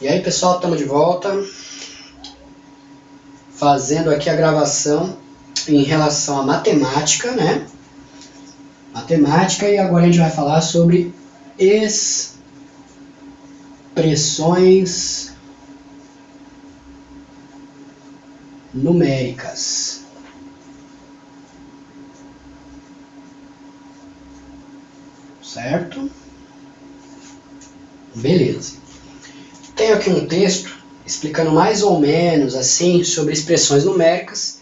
E aí, pessoal, estamos de volta, fazendo aqui a gravação em relação à matemática, né? Matemática, e agora a gente vai falar sobre expressões numéricas. Certo? Beleza. Tenho aqui um texto explicando mais ou menos assim sobre expressões numéricas,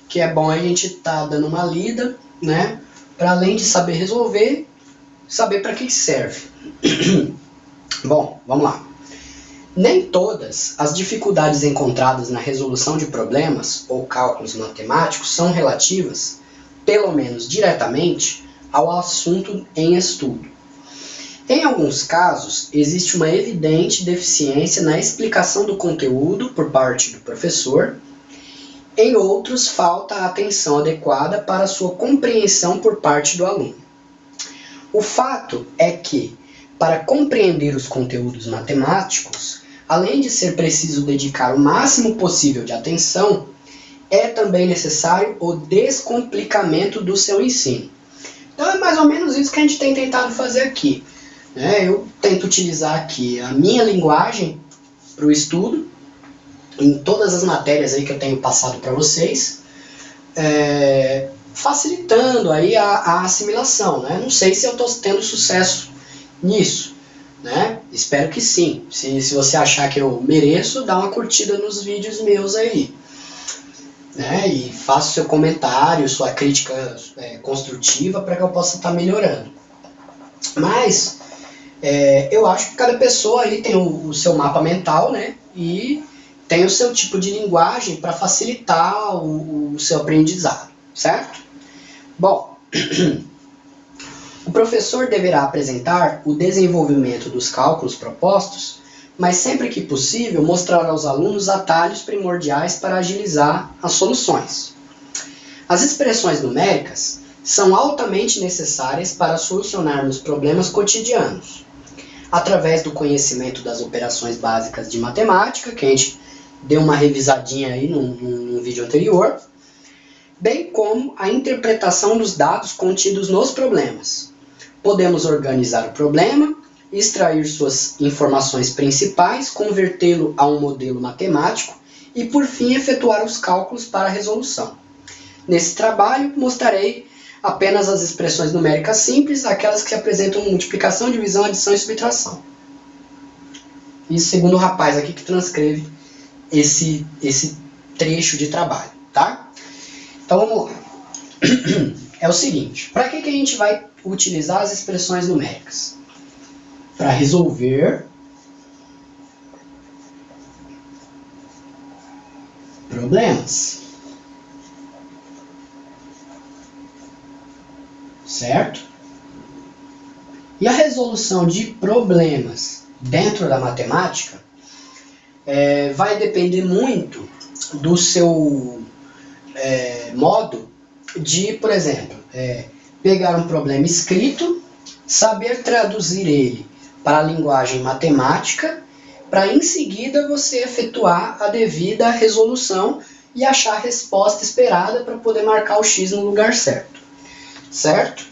que é bom a gente estar dando uma lida, né? Para além de saber resolver, saber para que serve. Bom, vamos lá. Nem todas as dificuldades encontradas na resolução de problemas ou cálculos matemáticos são relativas, pelo menos diretamente, ao assunto em estudo. Em alguns casos, existe uma evidente deficiência na explicação do conteúdo por parte do professor. Em outros, falta a atenção adequada para sua compreensão por parte do aluno. O fato é que, para compreender os conteúdos matemáticos, além de ser preciso dedicar o máximo possível de atenção, é também necessário o descomplicamento do seu ensino. Então é mais ou menos isso que a gente tem tentado fazer aqui. Eu tento utilizar aqui a minha linguagem para o estudo, em todas as matérias aí que eu tenho passado para vocês, facilitando aí a assimilação, né? Não sei se eu estou tendo sucesso nisso, né? Espero que sim. Se você achar que eu mereço, dá uma curtida nos vídeos meus aí, né? E faça seu comentário, sua crítica construtiva para que eu possa estar melhorando. Mas eu acho que cada pessoa aí tem o seu mapa mental, né? E tem o seu tipo de linguagem para facilitar o seu aprendizado, certo? Bom, o professor deverá apresentar o desenvolvimento dos cálculos propostos, mas sempre que possível mostrar aos alunos atalhos primordiais para agilizar as soluções. As expressões numéricas são altamente necessárias para solucionarmos problemas cotidianos, através do conhecimento das operações básicas de matemática, que a gente deu uma revisadinha aí no vídeo anterior, bem como a interpretação dos dados contidos nos problemas. Podemos organizar o problema, extrair suas informações principais, convertê-lo a um modelo matemático e, por fim, efetuar os cálculos para a resolução. Nesse trabalho, mostrarei apenas as expressões numéricas simples, aquelas que apresentam multiplicação, divisão, adição e subtração. Isso segundo o rapaz aqui que transcreve esse trecho de trabalho, tá? Então vamos lá. É o seguinte, para que a gente vai utilizar as expressões numéricas? Para resolver problemas. Certo? E a resolução de problemas dentro da matemática vai depender muito do seu modo de, por exemplo, pegar um problema escrito, saber traduzir ele para a linguagem matemática, para em seguida você efetuar a devida resolução e achar a resposta esperada para poder marcar o X no lugar certo. Certo?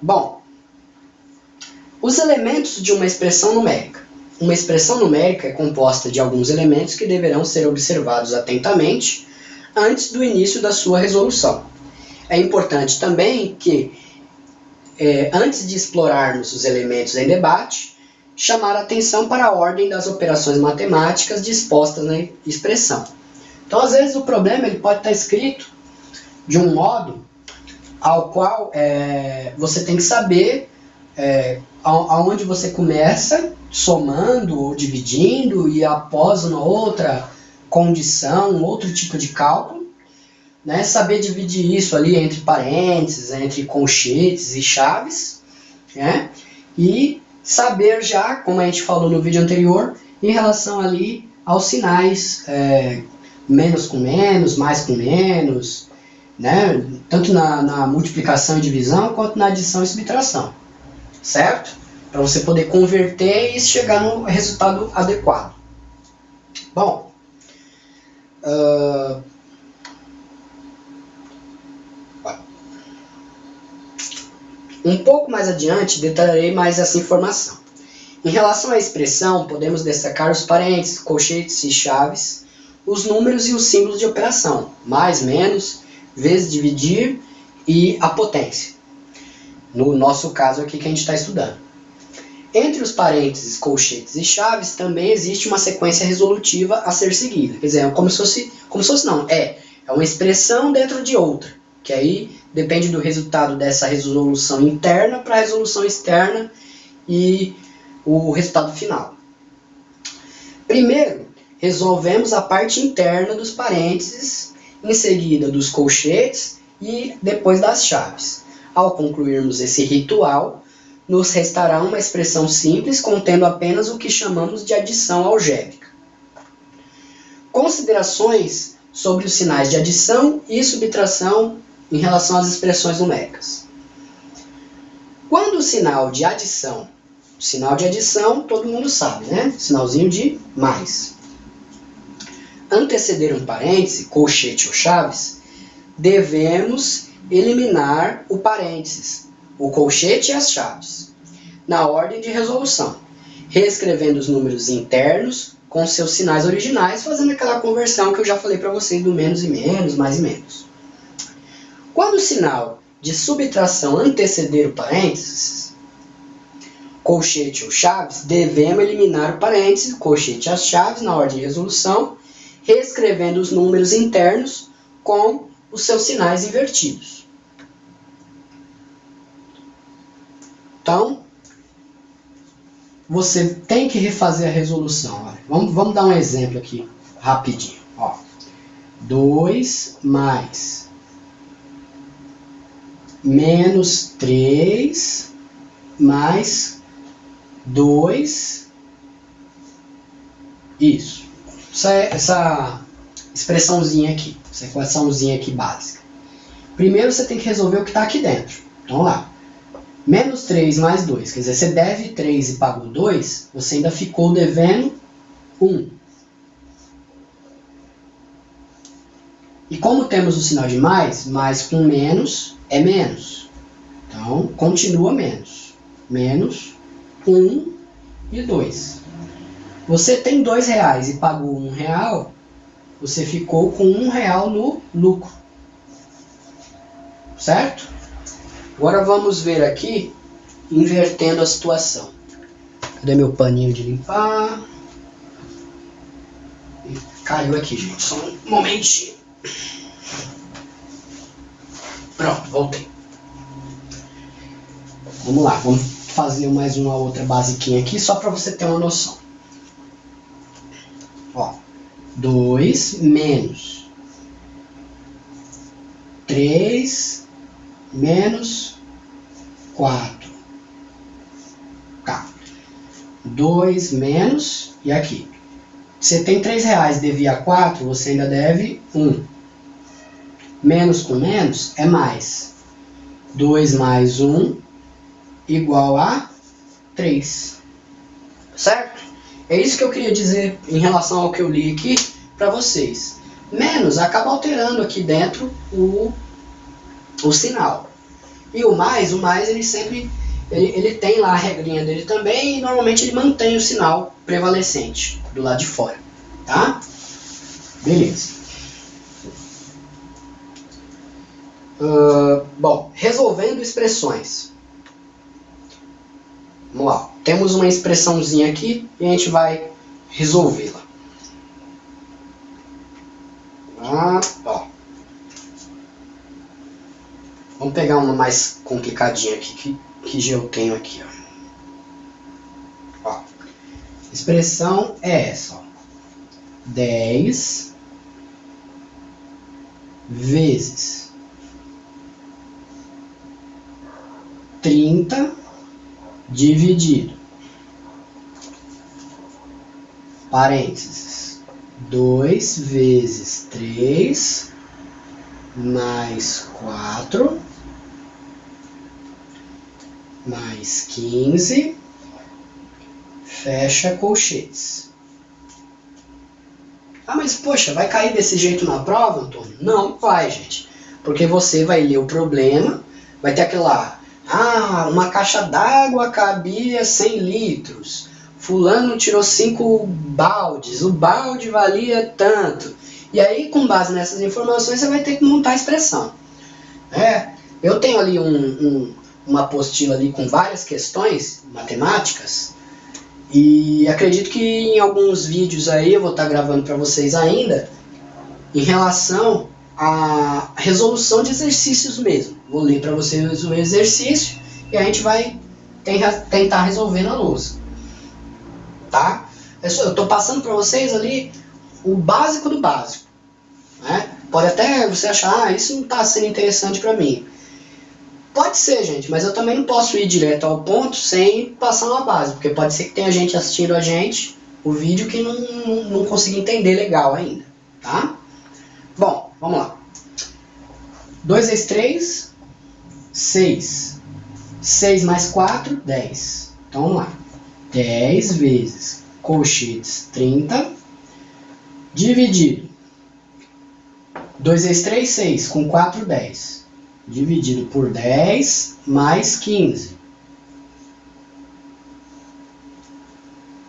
Bom, os elementos de uma expressão numérica. Uma expressão numérica é composta de alguns elementos que deverão ser observados atentamente antes do início da sua resolução. É importante também que, antes de explorarmos os elementos em debate, chamar a atenção para a ordem das operações matemáticas dispostas na expressão. Então, às vezes, o problema ele pode estar escrito de um modo ao qual você tem que saber aonde você começa, somando ou dividindo, e após uma outra condição, um outro tipo de cálculo, né, saber dividir isso ali entre parênteses, entre colchetes e chaves, né, e saber já, como a gente falou no vídeo anterior, em relação ali aos sinais, menos com menos, mais com menos, né? Tanto na multiplicação e divisão, quanto na adição e subtração. Certo? para você poder converter e chegar no resultado adequado. Bom, um pouco mais adiante detalharei mais essa informação. Em relação à expressão, podemos destacar os parênteses, colchetes e chaves, os números e os símbolos de operação, mais, menos, vezes, dividir e a potência. No nosso caso aqui que a gente está estudando. Entre os parênteses, colchetes e chaves também existe uma sequência resolutiva a ser seguida. Quer dizer, é uma expressão dentro de outra, que aí depende do resultado dessa resolução interna para a resolução externa e o resultado final. Primeiro, resolvemos a parte interna dos parênteses, em seguida dos colchetes e depois das chaves. Ao concluirmos esse ritual, nos restará uma expressão simples contendo apenas o que chamamos de adição algébrica. Considerações sobre os sinais de adição e subtração em relação às expressões numéricas. Quando o sinal de adição todo mundo sabe, né? Sinalzinho de mais. Anteceder um parêntese, colchete ou chaves, devemos eliminar o parênteses, o colchete e as chaves, na ordem de resolução, reescrevendo os números internos com seus sinais originais, fazendo aquela conversão que eu já falei para vocês do menos e menos, mais e menos. Quando o sinal de subtração anteceder o parênteses, colchete ou chaves, devemos eliminar o parênteses, o colchete e as chaves na ordem de resolução, reescrevendo os números internos com os seus sinais invertidos. Então, você tem que refazer a resolução. Olha. Vamos dar um exemplo aqui, rapidinho. Ó. 2 mais menos 3 mais 2. Isso. Essa expressãozinha aqui, essa equaçãozinha aqui básica. Primeiro você tem que resolver o que está aqui dentro. Então lá. Menos 3 mais 2. Quer dizer, você deve 3 e pagou 2, você ainda ficou devendo 1. E como temos o sinal de mais com menos é menos. Então, continua menos. Menos 1 e 2. Você tem R$2 e pagou R$1, você ficou com R$1 no lucro. Certo? Agora vamos ver aqui, invertendo a situação. Cadê meu paninho de limpar? Caiu aqui, gente. Só um momentinho. Pronto, voltei. Vamos lá, vamos fazer mais uma outra basiquinha aqui, só para você ter uma noção. Ó, 2 menos 3 menos 4. Tá. 2 menos, e aqui. Você tem R$3, devia 4, você ainda deve 1. Menos com menos é mais. 2 mais 1 igual a 3. Certo? É isso que eu queria dizer em relação ao que eu li aqui para vocês. Menos acaba alterando aqui dentro o sinal. E o mais ele sempre ele tem lá a regrinha dele também e normalmente ele mantém o sinal prevalecente do lado de fora. Tá? Beleza. Bom, resolvendo expressões. Vamos lá. Temos uma expressãozinha aqui e a gente vai resolvê-la. Ó. Vamos pegar uma mais complicadinha aqui que eu tenho aqui. Ó. A expressão é essa. Ó. 10 vezes 30 dividido, parênteses, 2 vezes 3 mais 4 mais 15 fecha colchetes. Ah, mas poxa, vai cair desse jeito na prova, Antônio? Não vai, gente. Porque você vai ler o problema, vai ter aquele lá, uma caixa d'água cabia 100 litros. Fulano tirou 5 baldes, o balde valia tanto. E aí, com base nessas informações, você vai ter que montar a expressão. Eu tenho ali uma apostila ali com várias questões matemáticas, e acredito que em alguns vídeos aí eu vou estar gravando para vocês ainda, em relação à resolução de exercícios mesmo. Vou ler para vocês o exercício e a gente vai tentar resolver na lousa. Tá? Eu estou passando para vocês ali o básico do básico. Né? Pode até você achar, isso não está sendo interessante para mim. Pode ser, gente, mas eu também não posso ir direto ao ponto sem passar uma base, porque pode ser que tenha gente assistindo a gente, o vídeo, que não consiga entender legal ainda, tá? Bom, vamos lá. 2 vezes 3, 6. 6 mais 4, 10. Então vamos lá. 10 vezes colchetes 30, dividido. 2 vezes 3, 6. Com 4, 10. Dividido por 10 mais 15.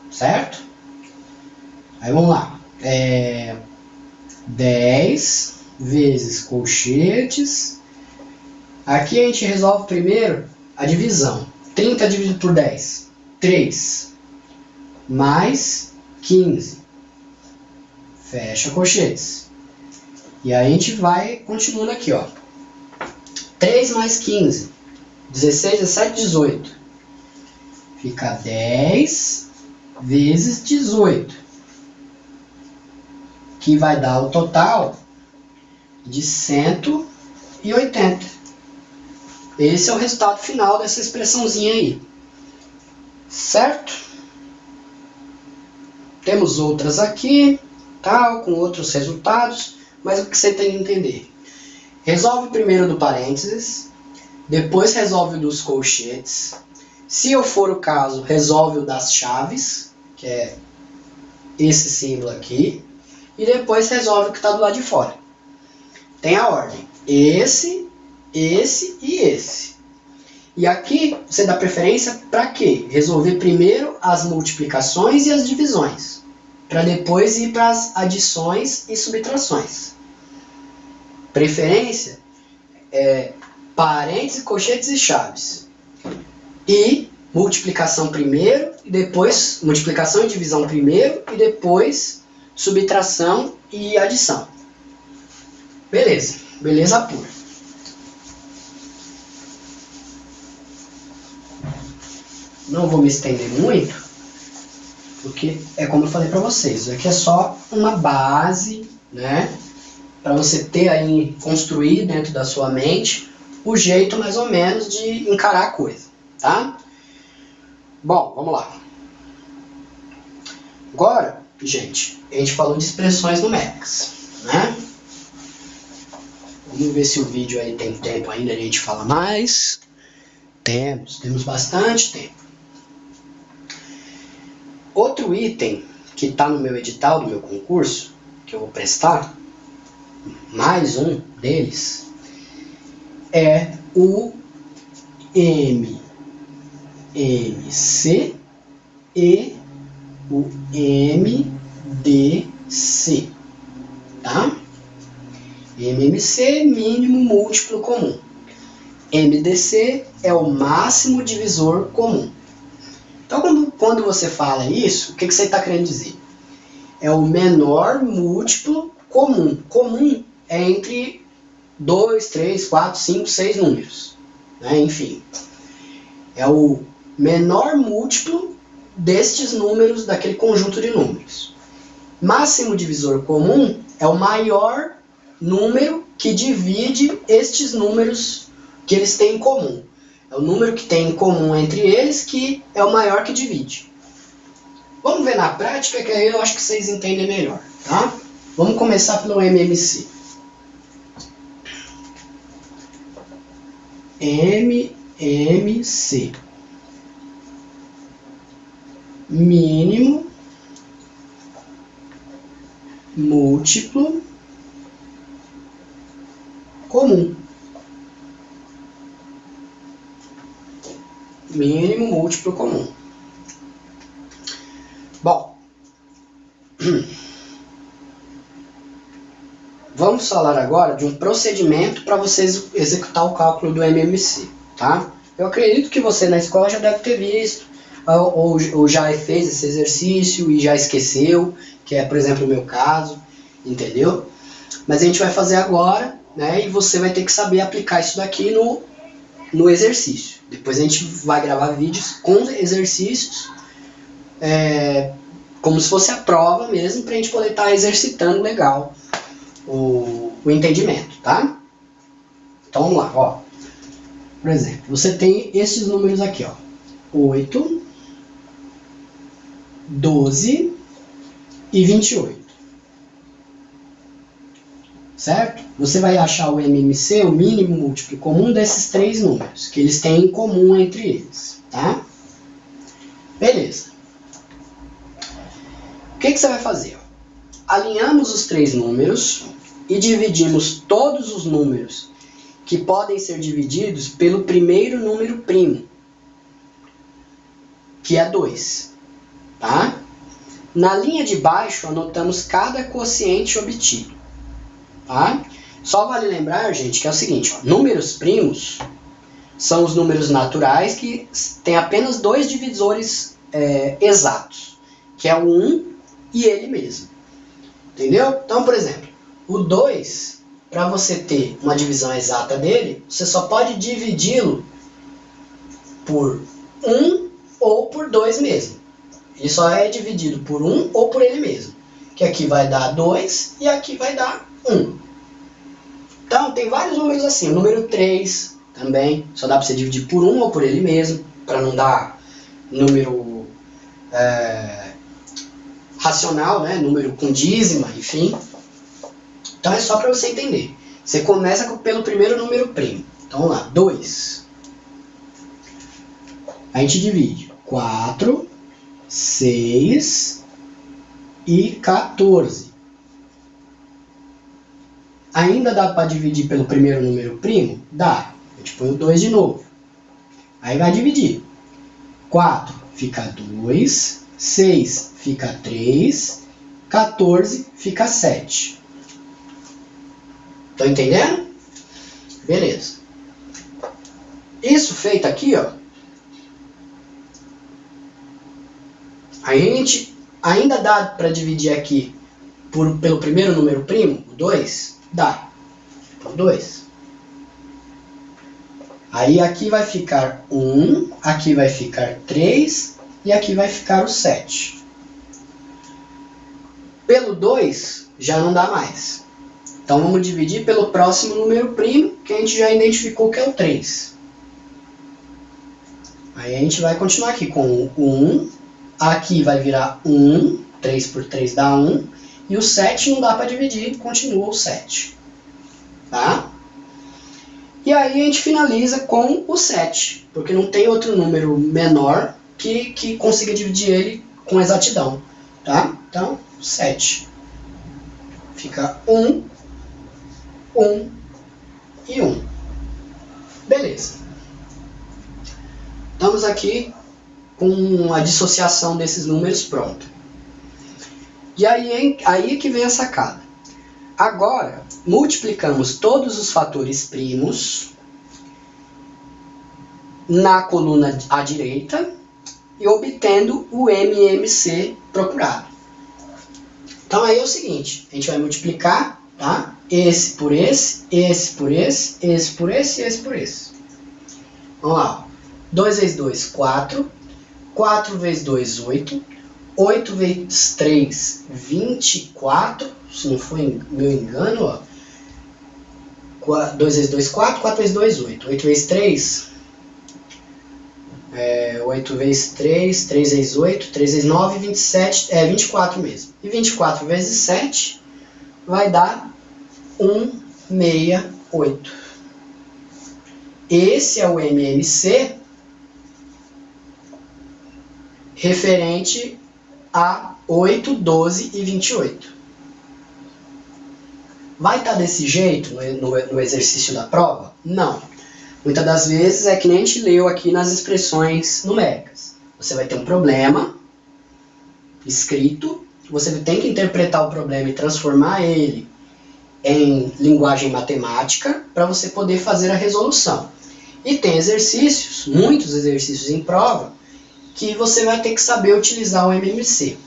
Certo? Aí vamos lá. 10 vezes colchetes. Aqui a gente resolve primeiro a divisão. 30 dividido por 10. 3. Mais 15. Fecha colchetes. E aí a gente vai continuando aqui, ó. 3 mais 15. 16, 17, 18. Fica 10 vezes 18. Que vai dar o total de 180. Esse é o resultado final dessa expressãozinha aí. Certo? Temos outras aqui, tal, com outros resultados, mas o que você tem que entender? Resolve primeiro do parênteses, depois resolve o dos colchetes. Se eu for o caso, resolve o das chaves, que é esse símbolo aqui, e depois resolve o que está do lado de fora. Tem a ordem: esse e esse. E aqui você dá preferência para quê? Resolver primeiro as multiplicações e as divisões, para depois ir para as adições e subtrações. Preferência é parênteses, colchetes e chaves. E multiplicação primeiro, e depois multiplicação e divisão primeiro, e depois subtração e adição. Beleza, beleza pura. Não vou me estender muito, porque é como eu falei para vocês, isso aqui é só uma base, né? Para você ter aí, construir dentro da sua mente o jeito mais ou menos de encarar a coisa, tá? Bom, vamos lá. Agora, gente, a gente falou de expressões numéricas, né? Vamos ver se o vídeo aí tem tempo ainda, a gente fala mais. Temos bastante tempo. Outro item que está no meu edital do meu concurso, que eu vou prestar, mais um deles, é o MMC e o MDC, tá? MMC, mínimo múltiplo comum. MDC é o máximo divisor comum. Então, quando você fala isso, o que você está querendo dizer? É o menor múltiplo comum. Comum é entre 2, 3, 4, 5, 6 números. Né? Enfim, é o menor múltiplo destes números, daquele conjunto de números. Máximo divisor comum é o maior número que divide estes números que eles têm em comum. É o número que tem em comum entre eles que é o maior que divide. Vamos ver na prática, que aí eu acho que vocês entendem melhor, tá? Vamos começar pelo MMC. MMC. mínimo múltiplo comum. Mínimo múltiplo comum. Bom, vamos falar agora de um procedimento para você executar o cálculo do MMC, tá? Eu acredito que você na escola já deve ter visto, ou já fez esse exercício e já esqueceu, que é, por exemplo, o meu caso, entendeu? Mas a gente vai fazer agora, né? E você vai ter que saber aplicar isso daqui no exercício. Depois a gente vai gravar vídeos com exercícios, como se fosse a prova mesmo, para a gente poder estar exercitando legal o entendimento, tá? Então vamos lá, ó. Por exemplo, você tem esses números aqui, ó. 8, 12 e 28. Certo? Você vai achar o MMC, o mínimo múltiplo comum desses três números, que eles têm em comum entre eles, tá? Beleza. O que você vai fazer? Alinhamos os três números e dividimos todos os números que podem ser divididos pelo primeiro número primo, que é 2, tá? Na linha de baixo, anotamos cada quociente obtido, tá? Só vale lembrar, gente, que é o seguinte, ó, números primos são os números naturais que têm apenas dois divisores exatos, que é o 1 e ele mesmo. Entendeu? Então, por exemplo, o 2, para você ter uma divisão exata dele, você só pode dividi-lo por 1 ou por 2 mesmo. Ele só é dividido por 1 ou por ele mesmo. Que aqui vai dar 2 e aqui vai dar 1. Então, tem vários números assim. O número 3 também, só dá para você dividir por 1 ou por ele mesmo, para não dar número racional, né? Número com dízima, enfim. Então é só para você entender. Você começa pelo primeiro número primo. Então vamos lá, 2. A gente divide 4, 6 e 14. Ainda dá para dividir pelo primeiro número primo? Dá. A gente põe o 2 de novo. Aí vai dividir. 4 fica 2, 6 fica 3, 14 fica 7. Estão entendendo? Beleza. Isso feito aqui, ó. A gente ainda dá para dividir aqui pelo primeiro número primo, o 2? Dá. Por 2. Aí aqui vai ficar 1, aqui vai ficar 3 e aqui vai ficar o 7. Pelo 2 já não dá mais. Então vamos dividir pelo próximo número primo, que a gente já identificou que é o 3. Aí a gente vai continuar aqui com o 1, aqui vai virar 1, 3 por 3 dá 1, e o 7 não dá para dividir, continua o 7. Tá? E aí a gente finaliza com o 7, porque não tem outro número menor que consiga dividir ele com exatidão. Tá? Então, 7. Fica 1, 1 e 1. Beleza. Estamos aqui com a dissociação desses números pronta. E aí que vem a sacada. Agora, multiplicamos todos os fatores primos na coluna à direita e obtendo o MMC procurado. Então aí é o seguinte, a gente vai multiplicar, tá? Esse por esse, esse por esse, esse por esse e esse por esse. Vamos lá. 2 vezes 2, 4. 4 vezes 2, 8. 8 vezes 3, 24. Se não foi meu engano, ó. 2 vezes 2, 4. 4 vezes 2, 8. 8 vezes 3, 8 vezes 3, 3 vezes 8, 3 vezes 9, 27, 24 mesmo. E 24 vezes 7 vai dar 168. Esse é o MMC referente a 8, 12 e 28. Vai estar desse jeito no exercício da prova? Não. Muitas das vezes é que nem a gente leu aqui nas expressões numéricas. Você vai ter um problema escrito, você tem que interpretar o problema e transformar ele em linguagem matemática para você poder fazer a resolução. E tem exercícios, muitos exercícios em prova, que você vai ter que saber utilizar o MMC.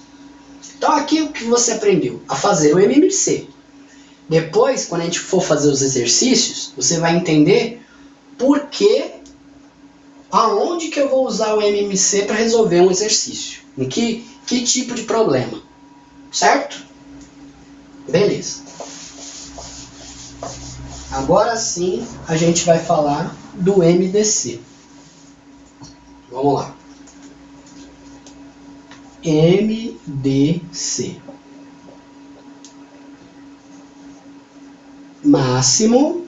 Então aqui o que você aprendeu? A fazer o MMC. Depois, quando a gente for fazer os exercícios, você vai entender por que, aonde que eu vou usar o MMC para resolver um exercício. Em que tipo de problema. Certo? Beleza. Agora sim, a gente vai falar do MDC. Vamos lá. MDC. Máximo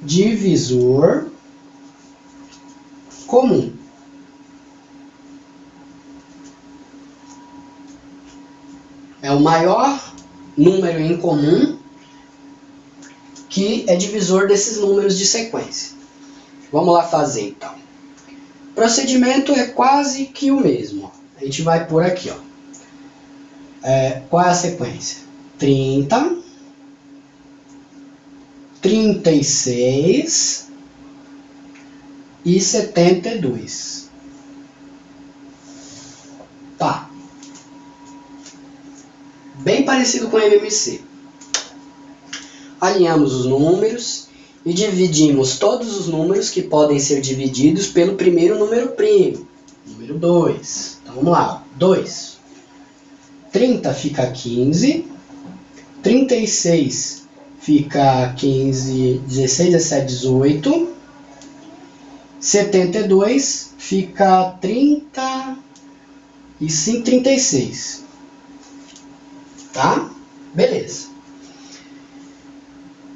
divisor comum. É o maior número em comum que é divisor desses números de sequência. Vamos lá fazer então. O procedimento é quase que o mesmo. A gente vai por aqui. Qual é a sequência? 30, 36 e 72. Tá. Bem parecido com o MMC. Alinhamos os números e dividimos todos os números que podem ser divididos pelo primeiro número primo. Número 2. Então vamos lá. 2. 30 fica 15. 36 fica 15, 16, 17, 18. 72 fica 30 e 5, 36. Tá? Beleza.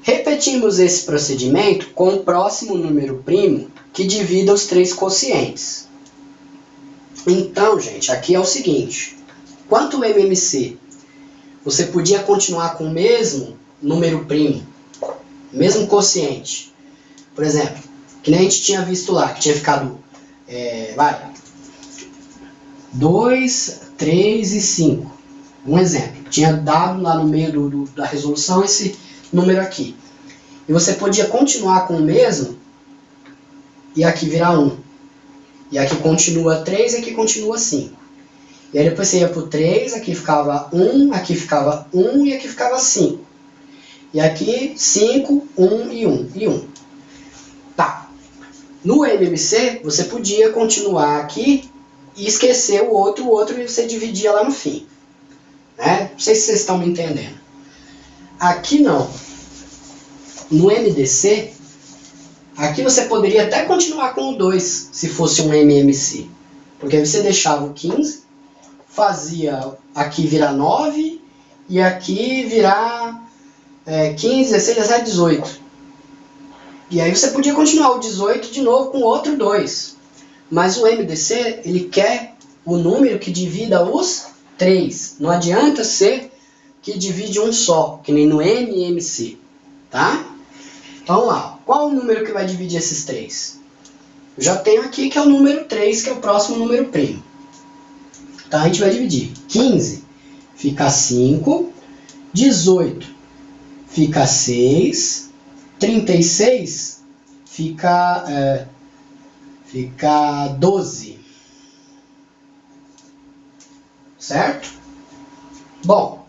Repetimos esse procedimento com o próximo número primo que divida os três quocientes. Então, gente, aqui é o seguinte. Quanto o MMC, você podia continuar com o mesmo número primo, mesmo quociente. Por exemplo, que nem a gente tinha visto lá, que tinha ficado 2, 3 e 5. Um exemplo. Tinha dado lá no meio da resolução esse número aqui. E você podia continuar com o mesmo e aqui virar 1. E aqui continua 3 e aqui continua 5. E aí depois você ia para o 3, aqui ficava 1, aqui ficava 1 e aqui ficava 5. E aqui 5, 1 e 1 e 1. Tá. No MMC, você podia continuar aqui e esquecer o outro e você dividia lá no fim. Né? Não sei se vocês estão me entendendo. Aqui não. No MDC, aqui você poderia até continuar com o 2, se fosse um MMC. Porque aí você deixava o 15, fazia aqui virar 9 e aqui virar 15, 16, 17, 18. E aí você podia continuar o 18 de novo com outro 2. Mas o MDC, ele quer o número que divida os 3. Não adianta ser que divide um só, que nem no MMC. Tá? Então vamos lá. Qual o número que vai dividir esses 3? Eu já tenho aqui que é o número 3, que é o próximo número primo. Então a gente vai dividir. 15 fica 5, 18 fica 6, 36 fica 12. Certo? Bom,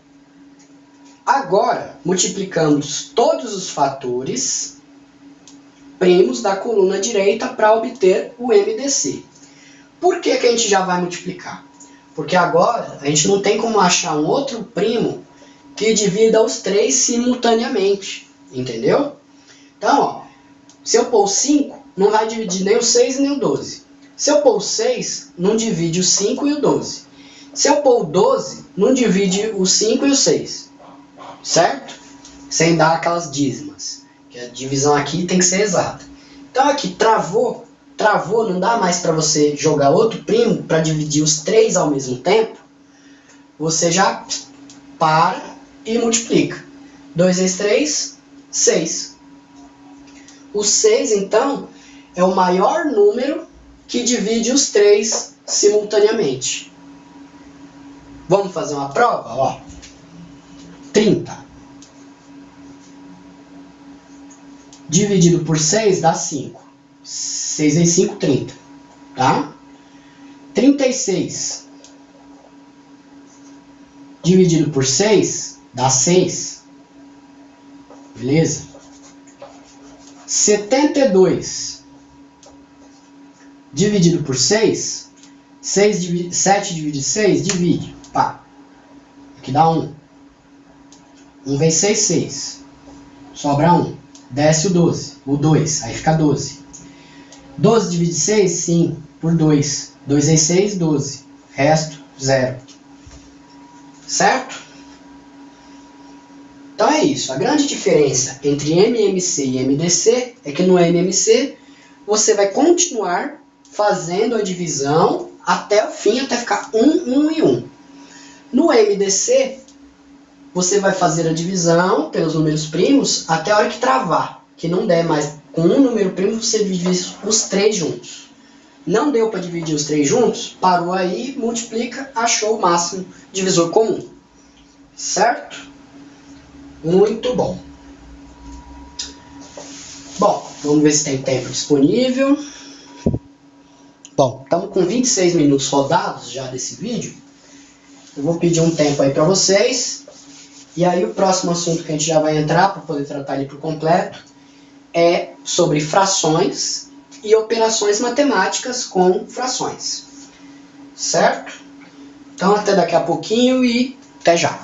agora multiplicamos todos os fatores primos da coluna direita para obter o MDC. Por que que a gente já vai multiplicar? Porque agora a gente não tem como achar um outro primo que divida os 3 simultaneamente. Entendeu? Então, ó, se eu pôr o 5, não vai dividir nem o 6 nem o 12. Se eu pôr o 6, não divide o 5 e o 12. Se eu pôr o 12, não divide o 5 e o 6. Certo? Sem dar aquelas dízimas. Que a divisão aqui tem que ser exata. Então aqui, travou, travou, não dá mais para você jogar outro primo para dividir os 3 ao mesmo tempo, você já para e multiplica. 2 vezes 3, 6. O 6, então, é o maior número que divide os 3 simultaneamente. Vamos fazer uma prova? Ó. 30. Dividido por 6 dá 5. 6 vezes 5, 30. Tá? 36. Dividido por 6 dá 6. Beleza? 72. Dividido por 6. 7 divide 6, divide. Pá. Aqui dá 1. 1 vezes 6, 6. Sobra 1. Desce o 12. O 2. Aí fica 12. 12 divide 6, sim. Por 2. 2 vezes 6, 12. Resto, 0. Certo? Então é isso. A grande diferença entre MMC e MDC é que no MMC você vai continuar fazendo a divisão até o fim, até ficar 1, 1 e 1. No MDC, você vai fazer a divisão pelos números primos até a hora que travar. Que não der mais com um número primo, você divide os 3 juntos. Não deu para dividir os 3 juntos, parou aí, multiplica, achou o máximo divisor comum. Certo? Muito bom. Bom, vamos ver se tem tempo disponível. Bom, estamos com 26 minutos rodados já desse vídeo. Eu vou pedir um tempo aí para vocês. E aí o próximo assunto que a gente já vai entrar, para poder tratar ele por completo, é sobre frações e operações matemáticas com frações. Certo? Então até daqui a pouquinho e até já.